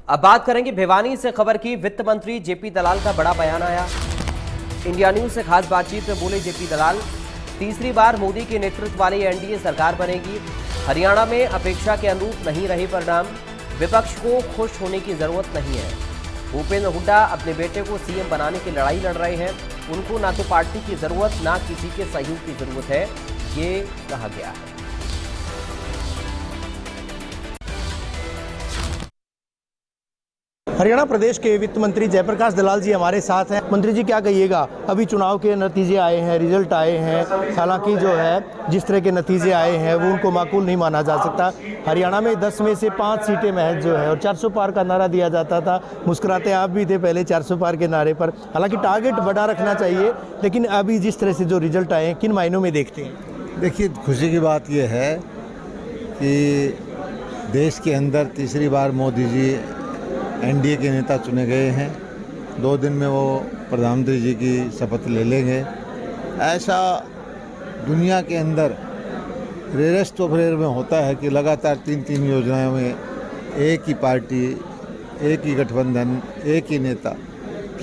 अब बात करेंगे भिवानी से खबर की। वित्त मंत्री जेपी दलाल का बड़ा बयान आया। इंडिया न्यूज से खास बातचीत में बोले जेपी दलाल, तीसरी बार मोदी के नेतृत्व वाली एनडीए सरकार बनेगी। हरियाणा में अपेक्षा के अनुरूप नहीं रहे परिणाम। विपक्ष को खुश होने की जरूरत नहीं है। भूपेंद्र हुड्डा अपने बेटे को सीएम बनाने की लड़ाई लड़ रहे हैं। उनको ना तो पार्टी की जरूरत ना किसी के सहयोग की जरूरत है, ये कहा गया है। हरियाणा प्रदेश के वित्त मंत्री जयप्रकाश दलाल जी हमारे साथ हैं। मंत्री जी, क्या कहिएगा, अभी चुनाव के नतीजे आए हैं, रिजल्ट आए हैं। हालांकि जो है जिस तरह के नतीजे आए हैं वो उनको माकूल नहीं माना जा सकता। हरियाणा में 10 में से 5 सीटें महज जो है, और 400 पार का नारा दिया जाता था। मुस्कुराते आप भी थे पहले 400 पार के नारे पर। हालांकि टारगेट बड़ा रखना चाहिए, लेकिन अभी जिस तरह से जो रिजल्ट आए हैं, किन मायनों में देखते हैं? देखिए, खुशी की बात यह है कि देश के अंदर तीसरी बार मोदी जी एनडीए के नेता चुने गए हैं। 2 दिन में वो प्रधानमंत्री जी की शपथ ले लेंगे। ऐसा दुनिया के अंदर रेयरेस्ट ऑफ रेयर में होता है कि लगातार 3 योजनाओं में एक ही पार्टी, एक ही गठबंधन, एक ही नेता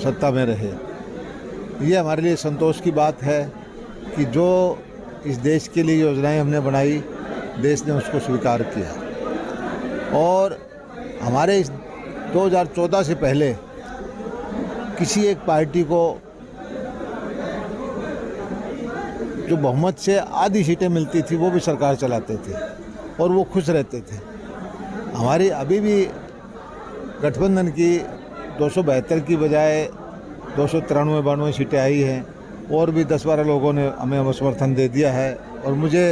सत्ता में रहे। ये हमारे लिए संतोष की बात है कि जो इस देश के लिए योजनाएं हमने बनाई, देश ने उसको स्वीकार किया। और हमारे इस 2014 से पहले किसी एक पार्टी को जो बहुमत से आधी सीटें मिलती थी वो भी सरकार चलाते थे और वो खुश रहते थे। हमारी अभी भी गठबंधन की 272 की बजाय 293-92 सीटें आई हैं और भी 10-12 लोगों ने हमें समर्थन दे दिया है। और मुझे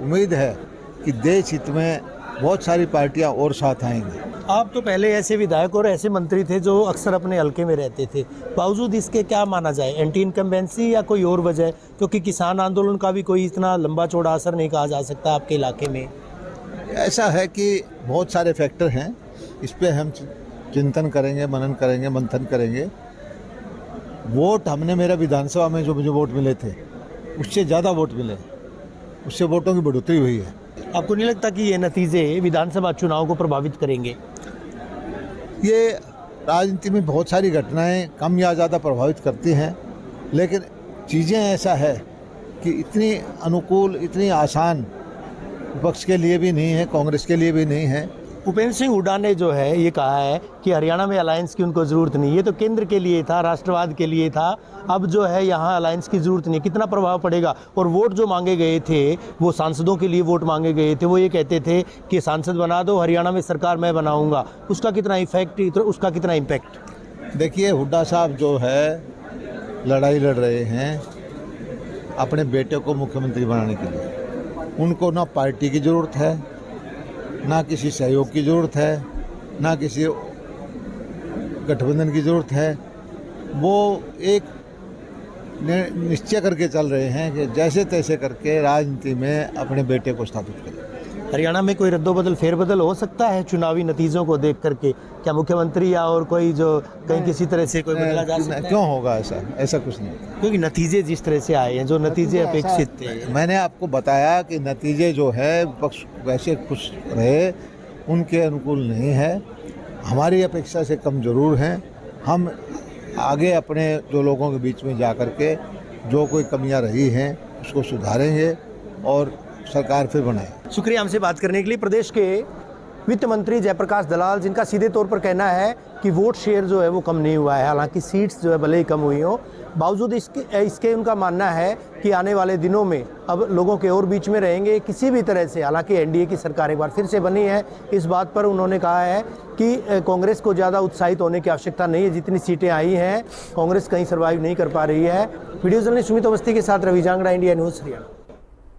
उम्मीद है कि देश हित में बहुत सारी पार्टियां और साथ आएंगी। आप तो पहले ऐसे विधायक और ऐसे मंत्री थे जो अक्सर अपने हल्के में रहते थे। बावजूद इसके क्या माना जाए, एंटी इनकम्बेंसी या कोई और वजह? क्योंकि किसान आंदोलन का भी कोई इतना लंबा चौड़ा असर नहीं कहा जा सकता आपके इलाके में। ऐसा है कि बहुत सारे फैक्टर हैं, इस पर हम चिंतन करेंगे, मनन करेंगे, मंथन करेंगे। वोट हमने, मेरा विधानसभा में जो मुझे वोट मिले थे उससे ज़्यादा वोट मिले, उससे वोटों की बढ़ोतरी हुई है। आपको नहीं लगता कि ये नतीजे विधानसभा चुनाव को प्रभावित करेंगे? ये राजनीति में बहुत सारी घटनाएं कम या ज़्यादा प्रभावित करती हैं, लेकिन चीज़ें ऐसा है कि इतनी अनुकूल, इतनी आसान विपक्ष के लिए भी नहीं है, कांग्रेस के लिए भी नहीं है। भूपेंद्र सिंह हुड्डा ने जो है ये कहा है कि हरियाणा में अलायंस की उनको ज़रूरत नहीं। ये तो केंद्र के लिए था, राष्ट्रवाद के लिए था। अब जो है यहाँ अलायंस की ज़रूरत नहीं। कितना प्रभाव पड़ेगा? और वोट जो मांगे गए थे वो सांसदों के लिए वोट मांगे गए थे। वो ये कहते थे कि सांसद बना दो, हरियाणा में सरकार मैं बनाऊँगा। उसका कितना इफेक्ट, उसका कितना इम्पैक्ट? देखिए, हुड्डा साहब जो है लड़ाई लड़ रहे हैं अपने बेटे को मुख्यमंत्री बनाने के लिए। उनको ना पार्टी की ज़रूरत है, ना किसी सहयोग की ज़रूरत है, ना किसी गठबंधन की ज़रूरत है। वो एक निश्चय करके चल रहे हैं कि जैसे तैसे करके राजनीति में अपने बेटे को स्थापित करें। हरियाणा में कोई रद्दोबदल, फेरबदल हो सकता है चुनावी नतीजों को देख करके? क्या मुख्यमंत्री या और कोई जो कहीं किसी तरह से कोई बदला जा सकता है? क्यों होगा ऐसा? ऐसा कुछ नहीं, क्योंकि नतीजे जिस तरह से आए हैं, जो नतीजे अपेक्षित थे। मैंने आपको बताया कि नतीजे जो है विपक्ष वैसे खुश रहे, उनके अनुकूल नहीं है। हमारी अपेक्षा से कम जरूर हैं। हम आगे अपने जो लोगों के बीच में जा कर के जो कोई कमियां रही हैं उसको सुधारेंगे और सरकार फिर बनाए। शुक्रिया हमसे बात करने के लिए। प्रदेश के वित्त मंत्री जयप्रकाश दलाल, जिनका सीधे तौर पर कहना है कि वोट शेयर जो है वो कम नहीं हुआ है। हालांकि सीट्स जो है भले ही कम हुई हो, बावजूद इसके उनका मानना है कि आने वाले दिनों में अब लोगों के और बीच में रहेंगे किसी भी तरह से। हालांकि एनडीए की सरकार एक बार फिर से बनी है। इस बात पर उन्होंने कहा है कि कांग्रेस को ज़्यादा उत्साहित होने की आवश्यकता नहीं है। जितनी सीटें आई हैं, कांग्रेस कहीं सर्वाइव नहीं कर पा रही है। वीडियो जर्नलिस्ट सुमित अवस्थी के साथ रवि जांगड़ा, इंडिया न्यूज़, हरियाणा।